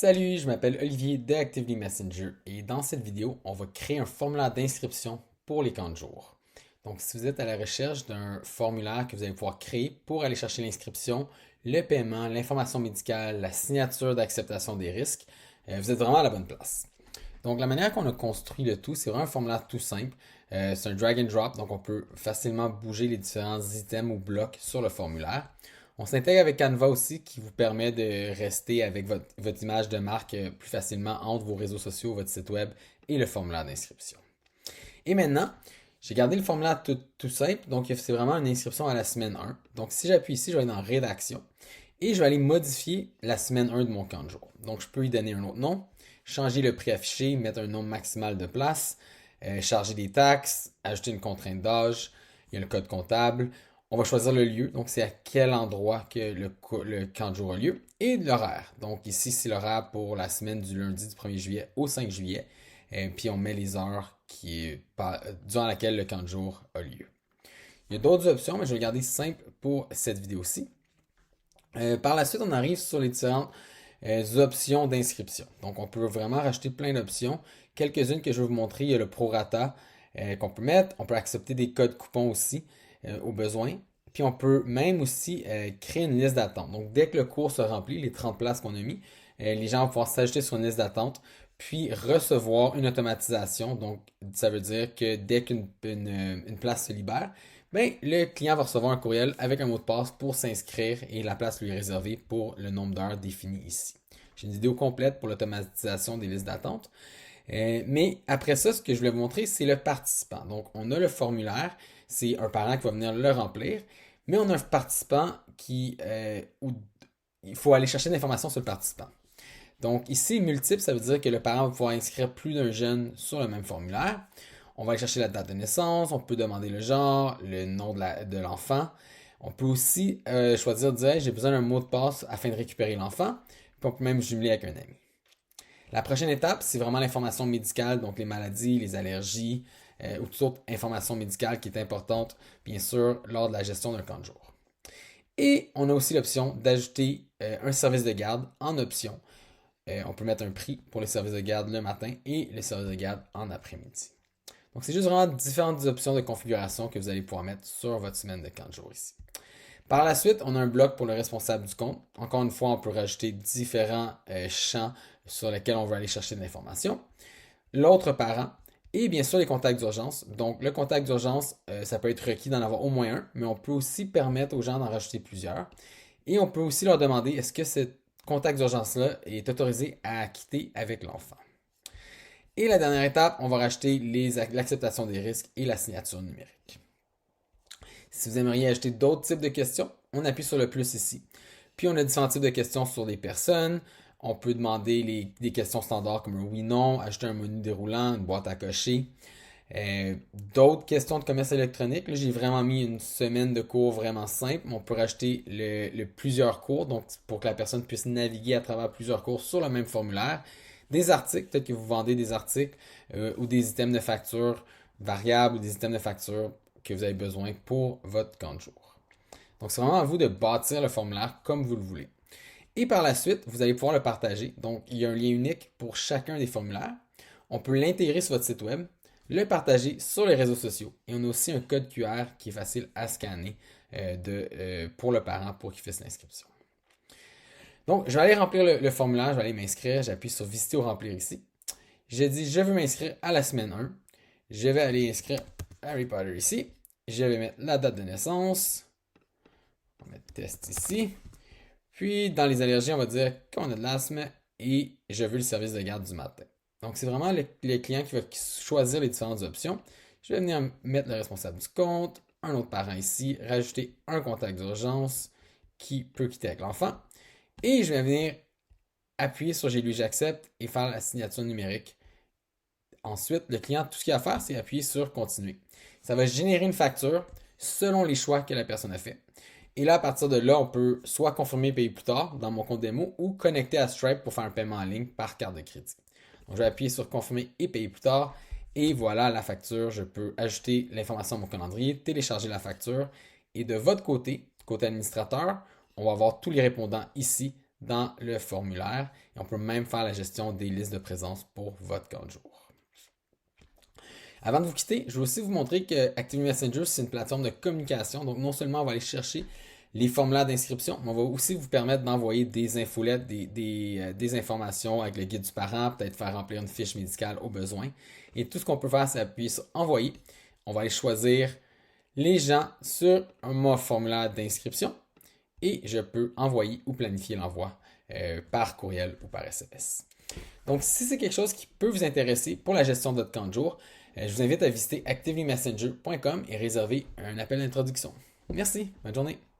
Salut, je m'appelle Olivier de Actively Messenger et dans cette vidéo, on va créer un formulaire d'inscription pour les camps de jour. Donc, si vous êtes à la recherche d'un formulaire que vous allez pouvoir créer pour aller chercher l'inscription, le paiement, l'information médicale, la signature d'acceptation des risques, vous êtes vraiment à la bonne place. Donc, la manière qu'on a construit le tout, c'est vraiment un formulaire tout simple. C'est un drag and drop, donc on peut facilement bouger les différents items ou blocs sur le formulaire. On s'intègre avec Canva aussi qui vous permet de rester avec votre image de marque plus facilement entre vos réseaux sociaux, votre site web et le formulaire d'inscription. Et maintenant, j'ai gardé le formulaire tout simple, donc c'est vraiment une inscription à la semaine 1. Donc si j'appuie ici, je vais aller dans Rédaction et je vais aller modifier la semaine 1 de mon camp de jour. Donc je peux y donner un autre nom, changer le prix affiché, mettre un nombre maximal de place, charger des taxes, ajouter une contrainte d'âge, il y a le code comptable. On va choisir le lieu, donc c'est à quel endroit que le camp de jour a lieu, et l'horaire. Donc ici, c'est l'horaire pour la semaine du lundi du 1er juillet au 5 juillet. Puis on met les heures durant laquelle le camp de jour a lieu. Il y a d'autres options, mais je vais le garder simple pour cette vidéo-ci. Par la suite, on arrive sur les différentes options d'inscription. Donc, on peut vraiment rajouter plein d'options. Quelques-unes que je vais vous montrer, il y a le prorata qu'on peut mettre. On peut accepter des codes coupons aussi au besoin. Puis, on peut même aussi créer une liste d'attente. Donc, dès que le cours se remplit, les 30 places qu'on a mis, les gens vont pouvoir s'ajouter sur une liste d'attente puis recevoir une automatisation. Donc, ça veut dire que dès qu'une place se libère, ben, le client va recevoir un courriel avec un mot de passe pour s'inscrire et la place lui est réservée pour le nombre d'heures défini ici. J'ai une vidéo complète pour l'automatisation des listes d'attente. Mais après ça, ce que je voulais vous montrer, c'est le participant. Donc, on a le formulaire, c'est un parent qui va venir le remplir, mais on a un participant où il faut aller chercher de l'information sur le participant. Donc ici, multiple, ça veut dire que le parent va pouvoir inscrire plus d'un jeune sur le même formulaire. On va aller chercher la date de naissance, on peut demander le genre, le nom de l'enfant. On peut aussi choisir de dire j'ai besoin d'un mot de passe afin de récupérer l'enfant. Puis on peut même jumeler avec un ami. La prochaine étape, c'est vraiment l'information médicale, donc les maladies, les allergies ou toute autre information médicale qui est importante, bien sûr, lors de la gestion d'un camp de jour. Et on a aussi l'option d'ajouter un service de garde en option. On peut mettre un prix pour les services de garde le matin et les services de garde en après-midi. Donc, c'est juste vraiment différentes options de configuration que vous allez pouvoir mettre sur votre semaine de camp de jour ici. Par la suite, on a un bloc pour le responsable du compte. Encore une fois, on peut rajouter différents champs sur lesquels on veut aller chercher de l'information. L'autre parent et bien sûr les contacts d'urgence. Donc, le contact d'urgence, ça peut être requis d'en avoir au moins un, mais on peut aussi permettre aux gens d'en rajouter plusieurs. Et on peut aussi leur demander est-ce que cette contact d'urgence-là est autorisé à quitter avec l'enfant. Et la dernière étape, on va rajouter l'acceptation des risques et la signature numérique. Si vous aimeriez ajouter d'autres types de questions, on appuie sur le plus ici. Puis on a différents types de questions sur des personnes. On peut demander des questions standards comme un oui-non, ajouter un menu déroulant, une boîte à cocher. D'autres questions de commerce électronique. Là, j'ai vraiment mis une semaine de cours vraiment simple. On peut rajouter plusieurs cours, donc pour que la personne puisse naviguer à travers plusieurs cours sur le même formulaire. Des articles, peut-être que vous vendez des articles ou des items de facture variables ou des items de facture que vous avez besoin pour votre camp de jour. Donc, c'est vraiment à vous de bâtir le formulaire comme vous le voulez. Et par la suite, vous allez pouvoir le partager. Donc, il y a un lien unique pour chacun des formulaires. On peut l'intégrer sur votre site web, le partager sur les réseaux sociaux. Et on a aussi un code QR qui est facile à scanner pour le parent pour qu'il fasse l'inscription. Donc, je vais aller remplir le formulaire, je vais aller m'inscrire. J'appuie sur Visiter ou remplir ici. Je dis je veux m'inscrire à la semaine 1. Je vais aller inscrire Harry Potter ici. Je vais mettre la date de naissance. On va mettre test ici. Puis, dans les allergies, on va dire qu'on a de l'asthme et je veux le service de garde du matin. Donc, c'est vraiment le client qui va choisir les différentes options. Je vais venir mettre le responsable du compte, un autre parent ici, rajouter un contact d'urgence qui peut quitter avec l'enfant. Et je vais venir appuyer sur J'ai lu, j'accepte et faire la signature numérique. Ensuite, le client, tout ce qu'il a à faire, c'est appuyer sur Continuer. Ça va générer une facture selon les choix que la personne a fait. Et là, à partir de là, on peut soit confirmer et payer plus tard dans mon compte démo ou connecter à Stripe pour faire un paiement en ligne par carte de crédit. Donc, je vais appuyer sur Confirmer et payer plus tard. Et voilà la facture. Je peux ajouter l'information à mon calendrier, télécharger la facture. Et de votre côté, côté administrateur, on va avoir tous les répondants ici dans le formulaire et on peut même faire la gestion des listes de présence pour votre camp de jour. Avant de vous quitter, je vais aussi vous montrer que Actively Messenger, c'est une plateforme de communication. Donc, non seulement on va aller chercher les formulaires d'inscription, mais on va aussi vous permettre d'envoyer des infolettes, des informations avec le guide du parent, peut-être faire remplir une fiche médicale au besoin. Et tout ce qu'on peut faire, c'est appuyer sur Envoyer. On va aller choisir les gens sur mon formulaire d'inscription et je peux envoyer ou planifier l'envoi par courriel ou par SMS. Donc, si c'est quelque chose qui peut vous intéresser pour la gestion de votre camp de jour, je vous invite à visiter activelymessenger.com et réserver un appel d'introduction. Merci, bonne journée.